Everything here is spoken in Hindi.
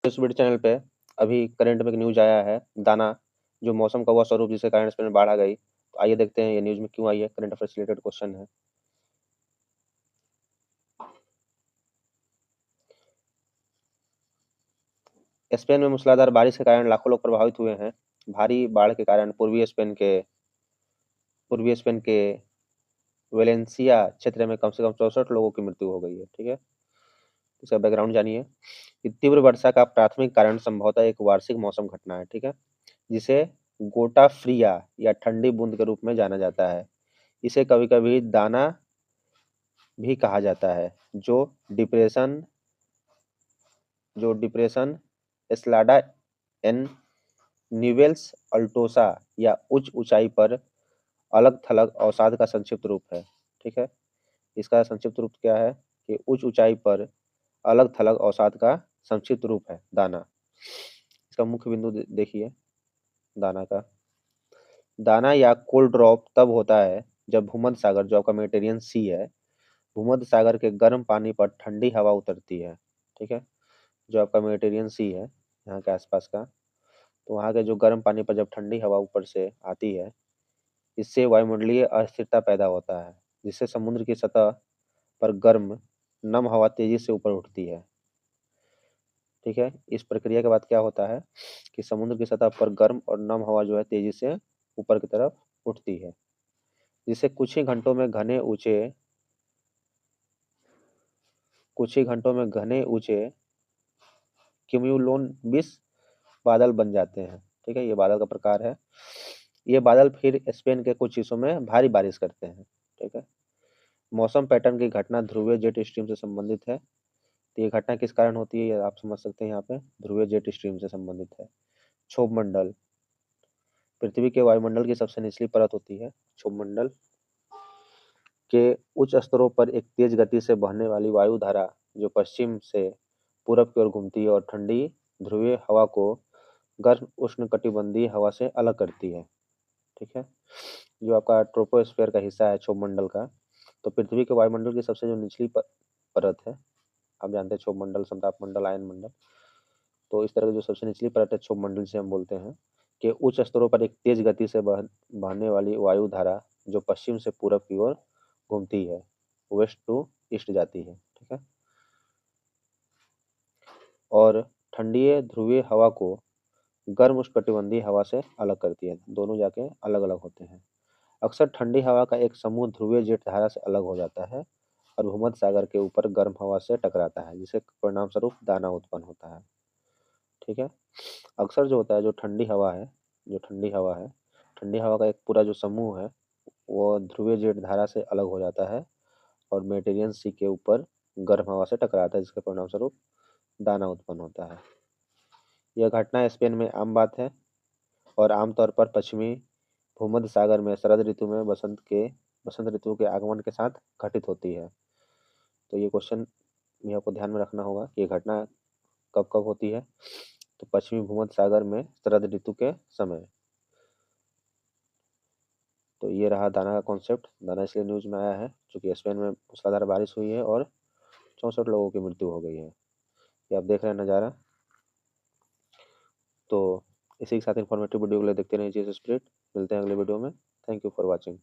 इस वीडियो चैनल पे अभी करंट में एक न्यूज आया है, दाना जो मौसम का हुआ स्वरूप जिसके कारण स्पेन में बाढ़ आ गई। तो आइए देखते हैं ये न्यूज में क्यों आई है, करंट अफेयर से रिलेटेड क्वेश्चन है। स्पेन में मूसलाधार बारिश के कारण लाखों लोग प्रभावित हुए हैं। भारी बाढ़ के कारण पूर्वी स्पेन के वेलेंसिया क्षेत्र में कम से कम 64 लोगों की मृत्यु हो गई है। ठीक है, इसका बैकग्राउंड जानिए कि तीव्र वर्षा का प्राथमिक कारण संभवतः एक वार्षिक मौसम घटना है। ठीक है, जिसे गोटा फ्रिया या ठंडी बूंद के रूप में जाना जाता है। इसे कभी कभी दाना भी कहा जाता है, जो डिप्रेशन एस्लाडा एन न्यूवेल्स अल्टोसा या उच्च ऊंचाई पर अलग थलग अवसाद का संक्षिप्त रूप है। ठीक है, इसका संक्षिप्त रूप क्या है कि उच्च ऊंचाई पर अलग थलग अवसाद का संक्षिप्त रूप है दाना। इसका मुख्य बिंदु देखिए दाना का। दाना या कोल्ड ड्रॉप तब होता है जब भूमध्य सागर, जो आपका मेडिटेरियन सी है, भूमध्य सागर के गर्म पानी पर ठंडी हवा उतरती है। ठीक है, जो आपका मेडिटेरियन सी है यहाँ के आसपास का, तो वहाँ के जो गर्म पानी पर जब ठंडी हवा ऊपर से आती है, इससे वायुमंडलीय अस्थिरता पैदा होता है, जिससे समुद्र की सतह पर गर्म नम हवा तेजी से ऊपर उठती है। ठीक है, इस प्रक्रिया के बाद क्या होता है कि समुद्र की सतह पर गर्म और नम हवा जो है तेजी से ऊपर की तरफ उठती है, जिससे कुछ ही घंटों में घने ऊंचे क्यूम्यूलोनिम्बस बादल बन जाते हैं। ठीक है, ये बादल का प्रकार है। ये बादल फिर स्पेन के कुछ हिस्सों में भारी बारिश करते हैं। ठीक है, मौसम पैटर्न की घटना ध्रुवीय जेट स्ट्रीम से संबंधित है। तो ये घटना किस कारण होती है ये आप समझ सकते हैं, यहाँ पे ध्रुवीय जेट स्ट्रीम से संबंधित है। क्षोभ मंडल पृथ्वी के वायुमंडल की सबसे निचली परत होती है। क्षोभ मंडल के उच्च स्तरों पर एक तेज गति से बहने वाली वायु धारा जो पश्चिम से पूरब की ओर घूमती है और ठंडी ध्रुवीय हवा को गर्म उष्णकटिबंधीय हवा से अलग करती है। ठीक है, जो आपका ट्रोपोस्फेयर का हिस्सा है क्षोभ मंडल का, तो पृथ्वी के वायुमंडल की सबसे जो निचली परत है, आप जानते हैं क्षोभ मंडल, समताप मंडल, आयन मंडल, तो इस तरह की जो सबसे निचली परत है क्षोभ मंडल से हम बोलते हैं कि उच्च स्तरों पर एक तेज गति से बहने वाली वायु धारा जो पश्चिम से पूरब की ओर घूमती है, वेस्ट टू ईस्ट जाती है। ठीक है, और ठंडी ध्रुवीय हवा को गर्म उष्णकटिबंधीय हवा से अलग करती है। दोनों जाके अलग अलग होते हैं। अक्सर ठंडी हवा का एक समूह ध्रुवीय जेट धारा से अलग हो जाता है और भूमध्य सागर के ऊपर गर्म हवा से टकराता है, जिससे परिणाम स्वरूप दाना उत्पन्न होता है। ठीक है, अक्सर जो होता है जो ठंडी हवा का एक पूरा जो समूह है वो ध्रुवीय जेट धारा से अलग हो जाता है और मेडिटेरियन सी के ऊपर गर्म हवा से टकराता है, जिसके परिणाम स्वरूप दाना उत्पन्न होता है। यह घटना स्पेन में आम बात है और आमतौर पर पश्चिमी भूमध्य सागर में शरद ऋतु में बसंत ऋतु के आगमन के साथ घटित होती है। तो ये क्वेश्चन भी आपको ध्यान में रखना होगा कि ये घटना कब कब होती है, तो पश्चिमी भूमध्य सागर में शरद ऋतु के समय। तो ये रहा दाना का कॉन्सेप्ट। दाना इसलिए न्यूज में आया है क्योंकि स्पेन में मूसलाधार बारिश हुई है और 64 लोगों की मृत्यु हो गई है। ये आप देख रहे हैं नज़ारा। तो इसी के साथ इन्फॉर्मेटिव वीडियो के लिए देखते रहिए जीएस स्पिरिट। मिलते हैं अगले वीडियो में। Thank you for watching.